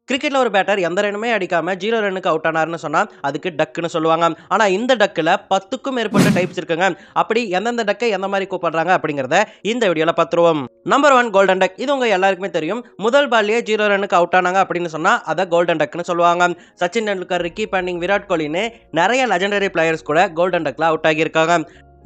கிரிக்கெட்ல ஒரு பேட்டர் எந்த ரன்னுமே அடிக்காம 0 ரன்னுக்கு அவுட் ஆனார்னு சொன்னா அதுக்கு டக்குன்னு சொல்லுவாங்க. ஆனா இந்த டக்குல 10க்கும் மேற்பட்ட டைப்ஸ் இருக்குங்க. அப்படி எந்தெந்த டக்கை எந்த மாதிரி கூப்பிடுறாங்க அப்படிங்கறத இந்த வீடியோல பார்த்துருவோம். Number 1 golden duck. இது உங்க எல்லாருக்குமே தெரியும். முதல் பால்லயே 0 ரன்னுக்கு அவுட் ஆனாங்க அப்படின்னு சொன்னா அதை கோல்டன் டக்னு சொல்லுவாங்க. சச்சின் டெண்டுல்கர், ரிக்கி பாண்டிங், விராட் கோலின்னு நிறைய லெஜெண்டரி பிளேயர்ஸ் கூட கோல்டன் டக்ல அவுட் ஆகியிருக்காங்க.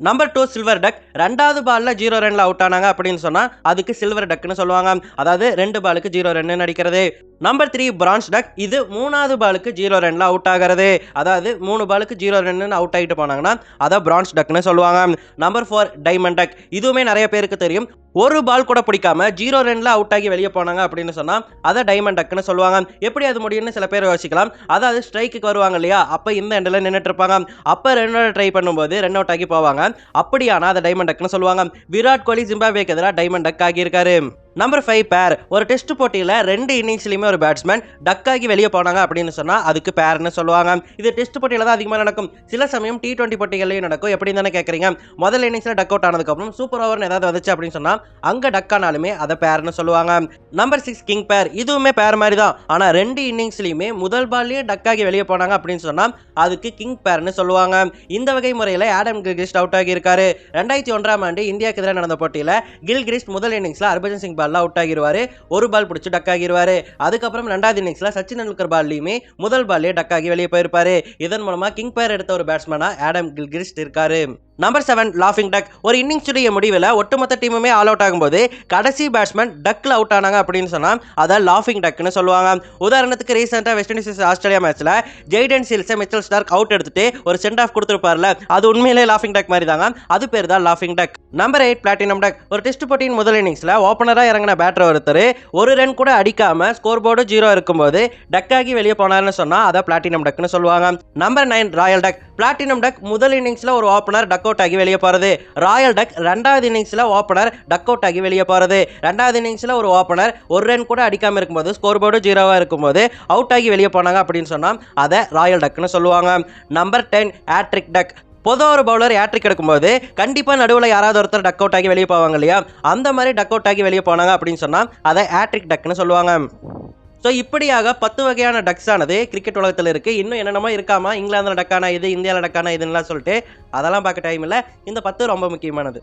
நம்பர் 2 சில்வர் டக். ரெண்டாவது பால்ல 0 ரன்ல அவுட் ஆனாங்க அப்படின்னு சொன்னா அதுக்கு சில்வர் டக்னு சொல்லுவாங்க. அதாவது 2 பாலுக்கு 0 ரன் அடிக்கிறது. நம்பர் 3 பிரான்ஸ் டக். இது மூணாவது பாலுக்கு 0 ரன்ல அவுட் ஆகிறது. அதாவது 3 பாலுக்கு 0 ரன் அவுட் ஆகிட்டு போனாங்கன்னா அதை பிரான்ஸ் டக்னு சொல்லுவாங்க. நம்பர் 4 டைமண்ட் டக். இதுவுமே நிறைய பேருக்கு தெரியும். ஒரு பால் கூட பிடிக்காம 0 ரன்ல அவுட் ஆகி வெளியே போனாங்க அப்படின்னு சொன்னா அதை டைமண்ட் டக்னு சொல்லுவாங்க. எப்படி அது முடியும்னு சில பேர் யோசிக்கலாம். அதாவது ஸ்ட்ரைக்கு வருவாங்க இல்லையா, அப்ப இந்த எண்ட்ல நின்னுட்டு இருப்பாங்க. அப்ப ரன் ட்ரை பண்ணும்போது ரன் அவுட் ஆகி போவாங்க. அப்படியானா அதை டைமண்ட் டக்னு சொல்லுவாங்க. விராட் கோலி ஜிம்பாப்வேக்கு எதிராக டைமண்ட் டக் ஆகியிருக்காரு. நம்பர் 5 பேர். ஒரு டெஸ்ட் போட்டியில 2 இன்னிங்ஸ்லயுமே ஒரு பேட்ஸ்மேன் டக் ஆகி வெளியே போனாங்க அப்படின்னு சொன்னா அதுக்கு பேர்னு சொல்லுவாங்க. இது டெஸ்ட் போட்டியில தான் அதிகமாக நடக்கும். சில சமயம் T20 போட்டிகள்லயும் நடக்கும். எப்படி தானே கேட்குறீங்க. முதல் இன்னிங்ஸ்ல டக் அவுட் ஆனதுக்கு அப்புறம் சூப்பர் ஓவர்னு ஏதாவது வந்துச்சு அப்படின்னு சொன்னா அங்க டக் ஆனாலுமே அதை பேர்னு சொல்லுவாங்க. நம்பர் 6 கிங் பேர். இதுவுமே பேர் மாதிரி தான். ஆனா 2 இன்னிங்ஸ்லயுமே முதல் பால்லயே டக் ஆகி வெளியே போனாங்க அப்படின்னு சொன்னா அதுக்கு கிங் பேர்னு சொல்லுவாங்க. இந்த வகை முறையில் ஆடம் கில்கிறிஸ்ட் அவுட் ஆகியிருக்காரு. 2001ஆம் ஆண்டு இந்தியாவுக்கு எதிராக நடந்த போட்டியில கில்கிறிஸ்ட் முதல் இன்னிங்ஸ்ல ஹர்பஜன் சிங் பால்ல அவுட் ஆகிருவாரு. ஒரு பால் பிடிச்சி டக் ஆகிருவாரு. அதுக்கப்புறம் ரெண்டாவது இன்னிங்ஸ்ல சச்சின் டெண்டுல்கர் பால்லையுமே முதல் பால்லே டக் ஆகி வெளியே போயிருப்பாரு. இதன் மூலமா கிங் பேர் எடுத்த ஒரு பேட்ஸ்மேனா ஆடம் கில்கிறிஸ்ட் இருக்காரு. நம்பர் 7 லாஃபிங் டக். ஒரு இன்னிங்ஸ் முடிவில் ஒட்டுமொத்த டீமுமே ஆல் அவுட் ஆகும்போது கடைசி பேட்ஸ்மேன் டக்ல அவுட் ஆனாங்க அப்படின்னு சொன்னா அதை லாஃபிங் டக்னு சொல்லுவாங்க. உதாரணத்துக்கு ரீசெண்டா வெஸ்ட் இண்டீஸ் ஆஸ்திரேலியா மேட்ச்ல ஜெய்டன் சீல்ஸை மிச்சல் ஸ்டார்க் அவுட் எடுத்துட்டு ஒரு சென்ட் ஆஃப் கொடுத்துருப்பார்ல, அது உண்மையிலே லாஃபிங் டக் மாதிரி தாங்க. அது பேர் தான் லாஃபிங் டக். நம்பர் 8 பிளாட்டினம் டக். ஒரு டெஸ்ட் போட்டியின் முதல் இன்னிங்ஸ்ல ஓபனரா இறங்கின பேட்டர் ஒருத்தர் ஒரு ரன் கூட அடிக்காம ஸ்கோர் போர்டு 0 இருக்கும்போது டக் ஆகி வெளியே போனார்னு சொன்னா அதை பிளாட்டினம் டக்னு சொல்லுவாங்க. நம்பர் 9 ராயல் டக். பிளாட்டினம் டக் முதல் இன்னிங்ஸ்ல ஒரு ஓபனர் டக் அவுட் ஆகி வெளியே போறது. ராயல் டக் ரெண்டாவது இன்னிங்ஸ்ல ஓபனர் டக் அவுட் ஆகி வெளியே போறது. ரெண்டாவது இன்னிங்ஸ்ல ஒரு ஓபனர் ஒரு ரன் கூட அடிக்காம இருக்கும்போது ஸ்கோர் போர்டு 0வா இருக்கும்போது அவுட் ஆகி வெளியே போனாங்க அப்படின்னு சொன்னா அதை ராயல் டக்னு சொல்லுவாங்க. நம்பர் 10 ஹேட்ரிக் டக். பொதுவாக ஒரு பவுலர் ஹேட்ரிக் எடுக்கும்போது கண்டிப்பா நடுவில் யாராவது ஒருத்தர் டக் அவுட் ஆகி வெளியே போவாங்க இல்லையா, அந்த மாதிரி டக் அவுட் ஆகி வெளியே போனாங்க அப்படின்னு சொன்னா அதை ஹேட்ரிக் டக்னு சொல்லுவாங்க. ஸோ இப்படியாக 10 வகையான டக்ஸ் ஆனது கிரிக்கெட் உலகத்தில் இருக்கு. இன்னும் என்னென்னமோ இருக்காமா, இங்கிலாந்தில் டக்கான இது, இந்தியாவில் டக்கான இதுன்னெலாம் சொல்லிட்டு அதெல்லாம் பார்க்க டைம் இல்லை. இந்த 10 ரொம்ப முக்கியமானது.